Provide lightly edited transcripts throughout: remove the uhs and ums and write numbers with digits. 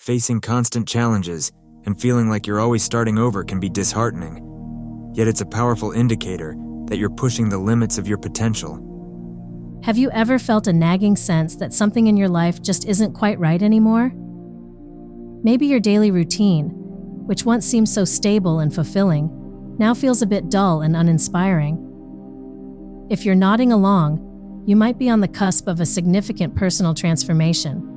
Facing constant challenges and feeling like you're always starting over can be disheartening. Yet it's a powerful indicator that you're pushing the limits of your potential. Have you ever felt a nagging sense that something in your life just isn't quite right anymore? Maybe your daily routine, which once seemed so stable and fulfilling, now feels a bit dull and uninspiring. If you're nodding along, you might be on the cusp of a significant personal transformation.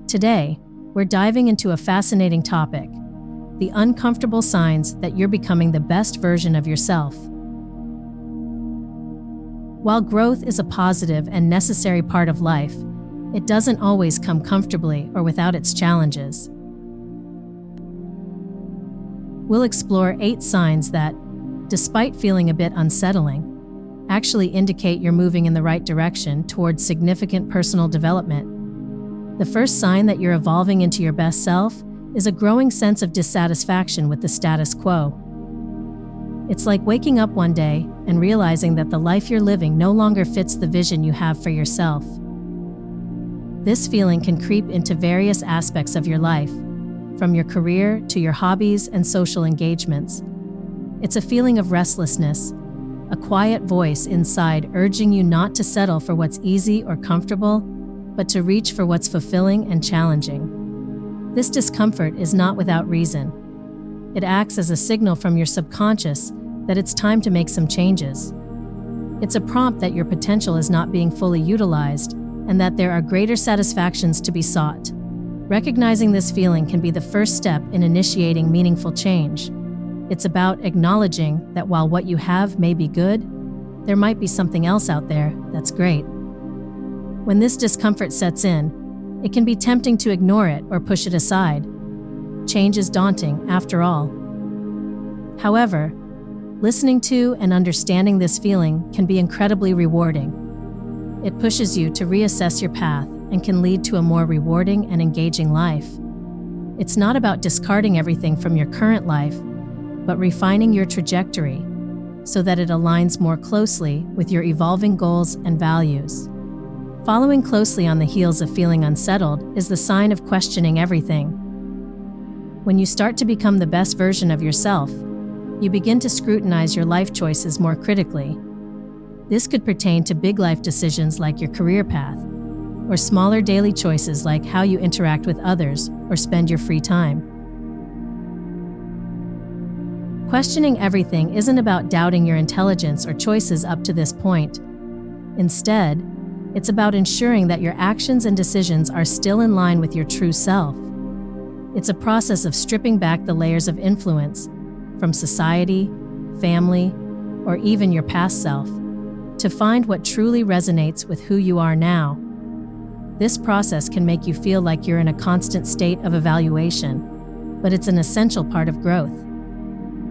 Today, we're diving into a fascinating topic: the uncomfortable signs that you're becoming the best version of yourself. While growth is a positive and necessary part of life, it doesn't always come comfortably or without its challenges. We'll explore 8 signs that, despite feeling a bit unsettling, actually indicate you're moving in the right direction towards significant personal development. The first sign that you're evolving into your best self is a growing sense of dissatisfaction with the status quo. It's like waking up one day and realizing that the life you're living no longer fits the vision you have for yourself. This feeling can creep into various aspects of your life, from your career to your hobbies and social engagements. It's a feeling of restlessness, a quiet voice inside urging you not to settle for what's easy or comfortable, but to reach for what's fulfilling and challenging. This discomfort is not without reason. It acts as a signal from your subconscious that it's time to make some changes. It's a prompt that your potential is not being fully utilized and that there are greater satisfactions to be sought. Recognizing this feeling can be the first step in initiating meaningful change. It's about acknowledging that while what you have may be good, there might be something else out there that's great. When this discomfort sets in, it can be tempting to ignore it or push it aside. Change is daunting, after all. However, listening to and understanding this feeling can be incredibly rewarding. It pushes you to reassess your path and can lead to a more rewarding and engaging life. It's not about discarding everything from your current life, but refining your trajectory so that it aligns more closely with your evolving goals and values. Following closely on the heels of feeling unsettled is the sign of questioning everything. When you start to become the best version of yourself, you begin to scrutinize your life choices more critically. This could pertain to big life decisions like your career path, or smaller daily choices like how you interact with others or spend your free time. Questioning everything isn't about doubting your intelligence or choices up to this point. Instead, it's about ensuring that your actions and decisions are still in line with your true self. It's a process of stripping back the layers of influence from society, family, or even your past self to find what truly resonates with who you are now. This process can make you feel like you're in a constant state of evaluation, but it's an essential part of growth.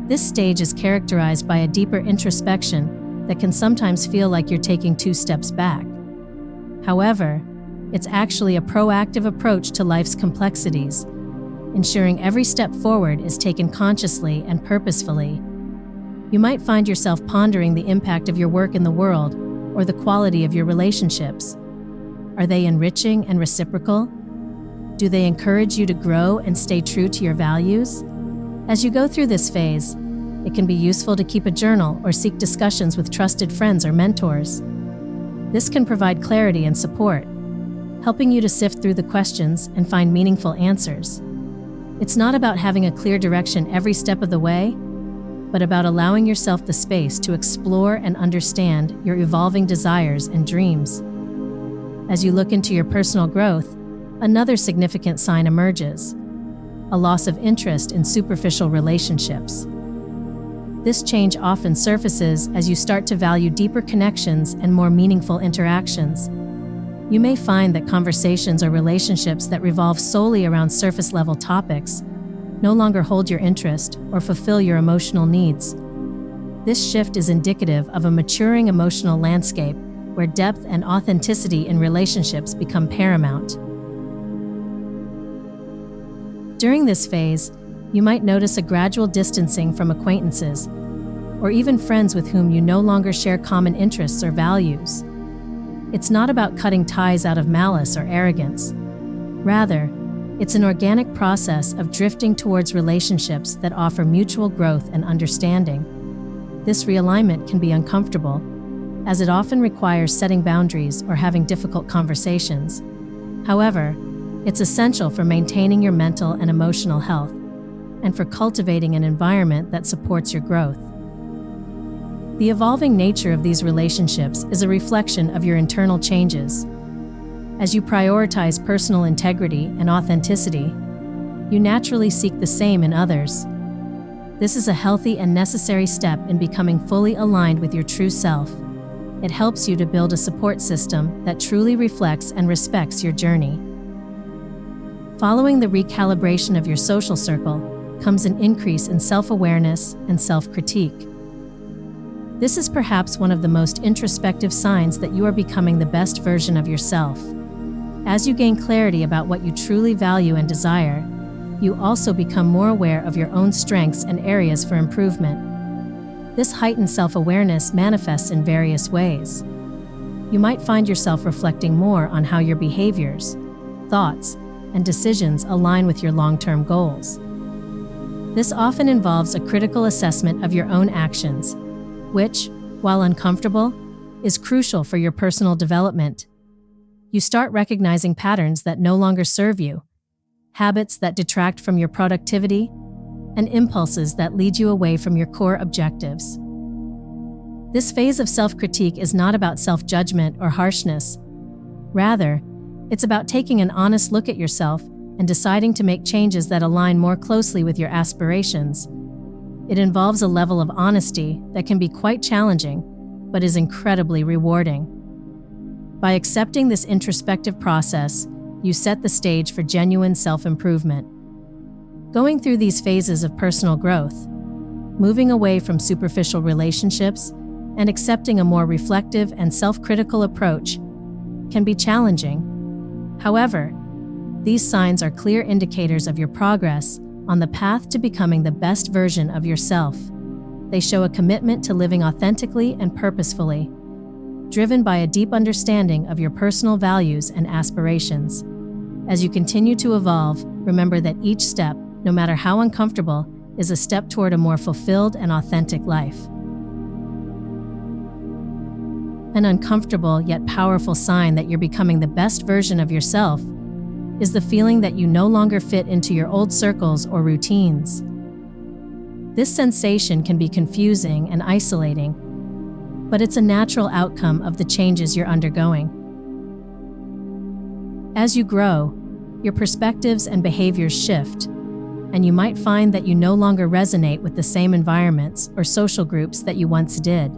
This stage is characterized by a deeper introspection that can sometimes feel like you're taking 2 steps back. However, it's actually a proactive approach to life's complexities, ensuring every step forward is taken consciously and purposefully. You might find yourself pondering the impact of your work in the world or the quality of your relationships. Are they enriching and reciprocal? Do they encourage you to grow and stay true to your values? As you go through this phase, it can be useful to keep a journal or seek discussions with trusted friends or mentors. This can provide clarity and support, helping you to sift through the questions and find meaningful answers. It's not about having a clear direction every step of the way, but about allowing yourself the space to explore and understand your evolving desires and dreams. As you look into your personal growth, another significant sign emerges: a loss of interest in superficial relationships. This change often surfaces as you start to value deeper connections and more meaningful interactions. You may find that conversations or relationships that revolve solely around surface-level topics no longer hold your interest or fulfill your emotional needs. This shift is indicative of a maturing emotional landscape where depth and authenticity in relationships become paramount. During this phase, you might notice a gradual distancing from acquaintances, or even friends with whom you no longer share common interests or values. It's not about cutting ties out of malice or arrogance. Rather, it's an organic process of drifting towards relationships that offer mutual growth and understanding. This realignment can be uncomfortable, as it often requires setting boundaries or having difficult conversations. However, it's essential for maintaining your mental and emotional health, and for cultivating an environment that supports your growth. The evolving nature of these relationships is a reflection of your internal changes. As you prioritize personal integrity and authenticity, you naturally seek the same in others. This is a healthy and necessary step in becoming fully aligned with your true self. It helps you to build a support system that truly reflects and respects your journey. Following the recalibration of your social circle comes an increase in self-awareness and self-critique. This is perhaps one of the most introspective signs that you are becoming the best version of yourself. As you gain clarity about what you truly value and desire, you also become more aware of your own strengths and areas for improvement. This heightened self-awareness manifests in various ways. You might find yourself reflecting more on how your behaviors, thoughts, and decisions align with your long-term goals. This often involves a critical assessment of your own actions, which, while uncomfortable, is crucial for your personal development. You start recognizing patterns that no longer serve you, habits that detract from your productivity, and impulses that lead you away from your core objectives. This phase of self-critique is not about self-judgment or harshness. Rather, it's about taking an honest look at yourself and deciding to make changes that align more closely with your aspirations. It involves a level of honesty that can be quite challenging, but is incredibly rewarding. By accepting this introspective process, you set the stage for genuine self-improvement. Going through these phases of personal growth, moving away from superficial relationships and accepting a more reflective and self-critical approach, can be challenging. However, these signs are clear indicators of your progress on the path to becoming the best version of yourself. They show a commitment to living authentically and purposefully, driven by a deep understanding of your personal values and aspirations. As you continue to evolve, remember that each step, no matter how uncomfortable, is a step toward a more fulfilled and authentic life. An uncomfortable yet powerful sign that you're becoming the best version of yourself is the feeling that you no longer fit into your old circles or routines. This sensation can be confusing and isolating, but it's a natural outcome of the changes you're undergoing. As you grow, your perspectives and behaviors shift, and you might find that you no longer resonate with the same environments or social groups that you once did.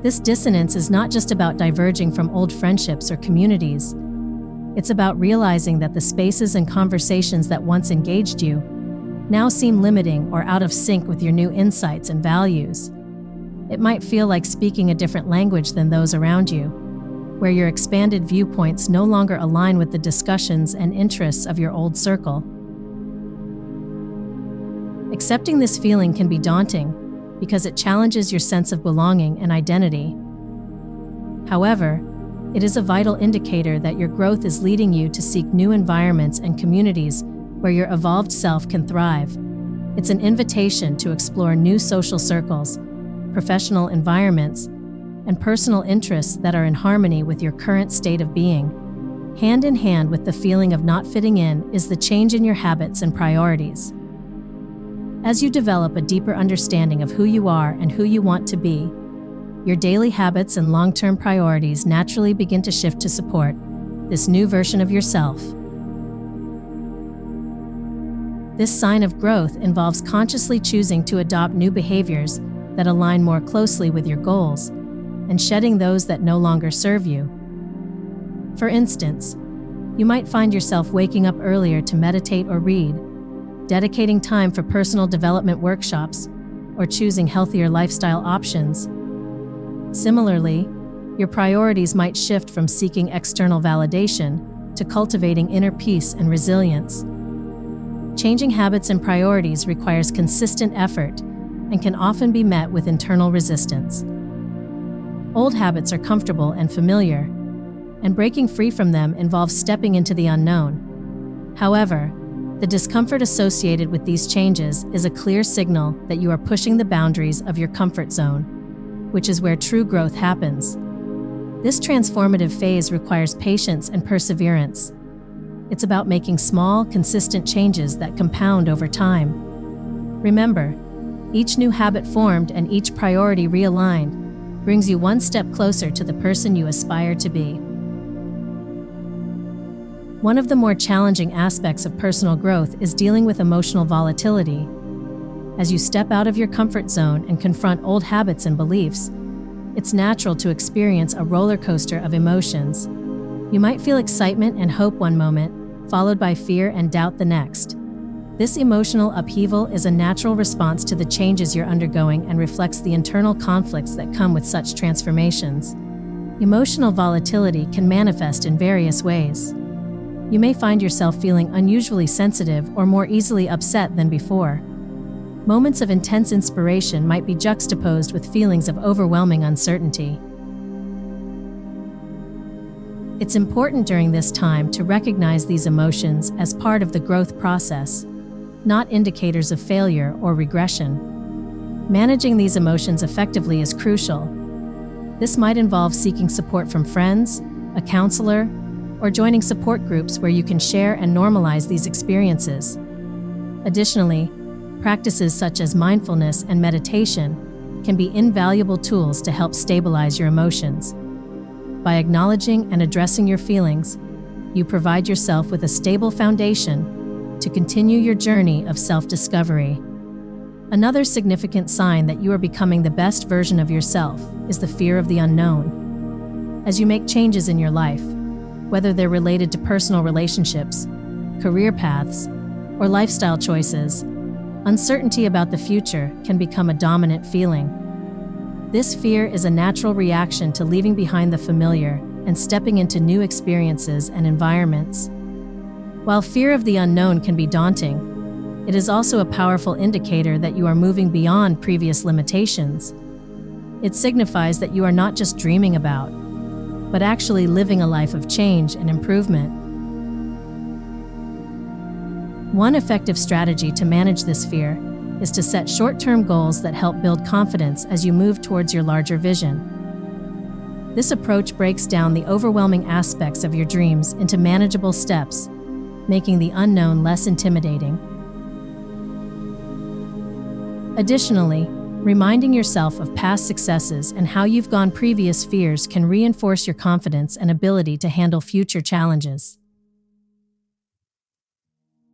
This dissonance is not just about diverging from old friendships or communities. It's about realizing that the spaces and conversations that once engaged you now seem limiting or out of sync with your new insights and values. It might feel like speaking a different language than those around you, where your expanded viewpoints no longer align with the discussions and interests of your old circle. Accepting this feeling can be daunting because it challenges your sense of belonging and identity. However, it is a vital indicator that your growth is leading you to seek new environments and communities where your evolved self can thrive. It's an invitation to explore new social circles, professional environments, and personal interests that are in harmony with your current state of being. Hand in hand with the feeling of not fitting in is the change in your habits and priorities. As you develop a deeper understanding of who you are and who you want to be, your daily habits and long-term priorities naturally begin to shift to support this new version of yourself. This sign of growth involves consciously choosing to adopt new behaviors that align more closely with your goals and shedding those that no longer serve you. For instance, you might find yourself waking up earlier to meditate or read, dedicating time for personal development workshops, or choosing healthier lifestyle options. Similarly, your priorities might shift from seeking external validation to cultivating inner peace and resilience. Changing habits and priorities requires consistent effort and can often be met with internal resistance. Old habits are comfortable and familiar, and breaking free from them involves stepping into the unknown. However, the discomfort associated with these changes is a clear signal that you are pushing the boundaries of your comfort zone, which is where true growth happens. This transformative phase requires patience and perseverance. It's about making small, consistent changes that compound over time. Remember, each new habit formed and each priority realigned brings you one step closer to the person you aspire to be. One of the more challenging aspects of personal growth is dealing with emotional volatility. As you step out of your comfort zone and confront old habits and beliefs, it's natural to experience a roller coaster of emotions. You might feel excitement and hope one moment, followed by fear and doubt the next. This emotional upheaval is a natural response to the changes you're undergoing and reflects the internal conflicts that come with such transformations. Emotional volatility can manifest in various ways. You may find yourself feeling unusually sensitive or more easily upset than before. Moments of intense inspiration might be juxtaposed with feelings of overwhelming uncertainty. It's important during this time to recognize these emotions as part of the growth process, not indicators of failure or regression. Managing these emotions effectively is crucial. This might involve seeking support from friends, a counselor, or joining support groups where you can share and normalize these experiences. Additionally, practices such as mindfulness and meditation can be invaluable tools to help stabilize your emotions. By acknowledging and addressing your feelings, you provide yourself with a stable foundation to continue your journey of self-discovery. Another significant sign that you are becoming the best version of yourself is the fear of the unknown. As you make changes in your life, whether they're related to personal relationships, career paths, or lifestyle choices, uncertainty about the future can become a dominant feeling. This fear is a natural reaction to leaving behind the familiar and stepping into new experiences and environments. While fear of the unknown can be daunting, it is also a powerful indicator that you are moving beyond previous limitations. It signifies that you are not just dreaming about, but actually living a life of change and improvement. One effective strategy to manage this fear is to set short-term goals that help build confidence as you move towards your larger vision. This approach breaks down the overwhelming aspects of your dreams into manageable steps, making the unknown less intimidating. Additionally, reminding yourself of past successes and how you've gone previous fears can reinforce your confidence and ability to handle future challenges.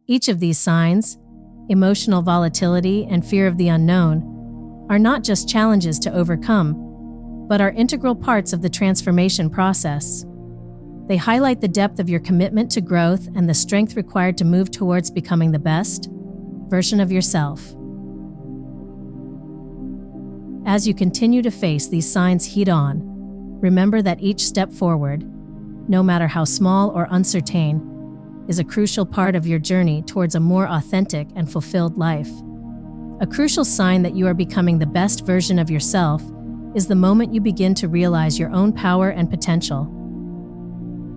Each of these signs, emotional volatility and fear of the unknown, are not just challenges to overcome, but are integral parts of the transformation process. They highlight the depth of your commitment to growth and the strength required to move towards becoming the best version of yourself. As you continue to face these signs head-on, remember that each step forward, no matter how small or uncertain, is a crucial part of your journey towards a more authentic and fulfilled life. A crucial sign that you are becoming the best version of yourself is the moment you begin to realize your own power and potential.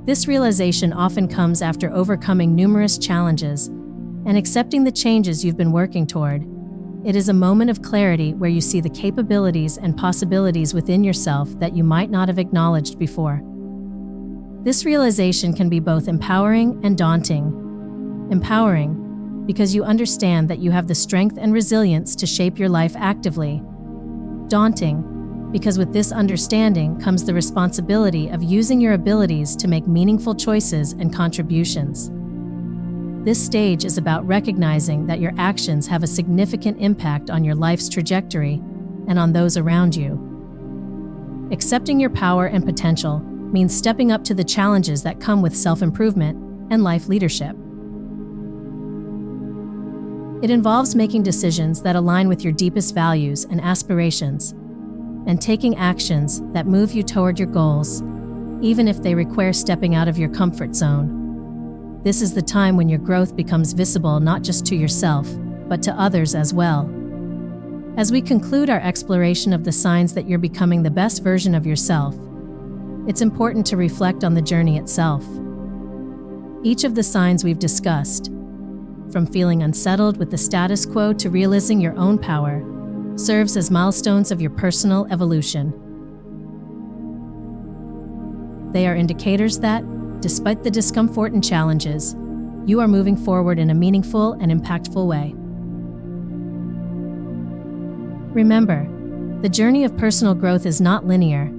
This realization often comes after overcoming numerous challenges and accepting the changes you've been working toward. It is a moment of clarity where you see the capabilities and possibilities within yourself that you might not have acknowledged before. This realization can be both empowering and daunting. Empowering, because you understand that you have the strength and resilience to shape your life actively. Daunting, because with this understanding comes the responsibility of using your abilities to make meaningful choices and contributions. This stage is about recognizing that your actions have a significant impact on your life's trajectory and on those around you. Accepting your power and potential means stepping up to the challenges that come with self-improvement and life leadership. It involves making decisions that align with your deepest values and aspirations, and taking actions that move you toward your goals, even if they require stepping out of your comfort zone. This is the time when your growth becomes visible not just to yourself, but to others as well. As we conclude our exploration of the signs that you're becoming the best version of yourself, it's important to reflect on the journey itself. Each of the signs we've discussed, from feeling unsettled with the status quo to realizing your own power, serves as milestones of your personal evolution. They are indicators that, despite the discomfort and challenges, you are moving forward in a meaningful and impactful way. Remember, the journey of personal growth is not linear,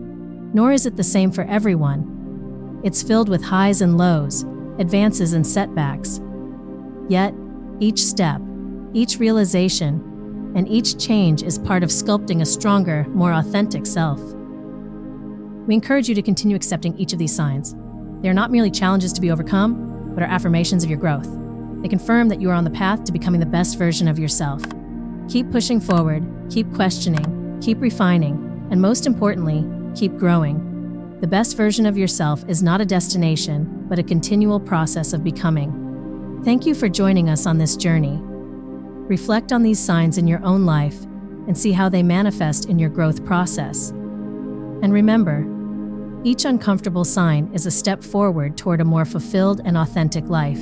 nor is it the same for everyone. It's filled with highs and lows, advances and setbacks. Yet, each step, each realization, and each change is part of sculpting a stronger, more authentic self. We encourage you to continue accepting each of these signs. They are not merely challenges to be overcome, but are affirmations of your growth. They confirm that you are on the path to becoming the best version of yourself. Keep pushing forward, keep questioning, keep refining, and most importantly, keep growing. The best version of yourself is not a destination, but a continual process of becoming. Thank you for joining us on this journey. Reflect on these signs in your own life and see how they manifest in your growth process. And remember, each uncomfortable sign is a step forward toward a more fulfilled and authentic life.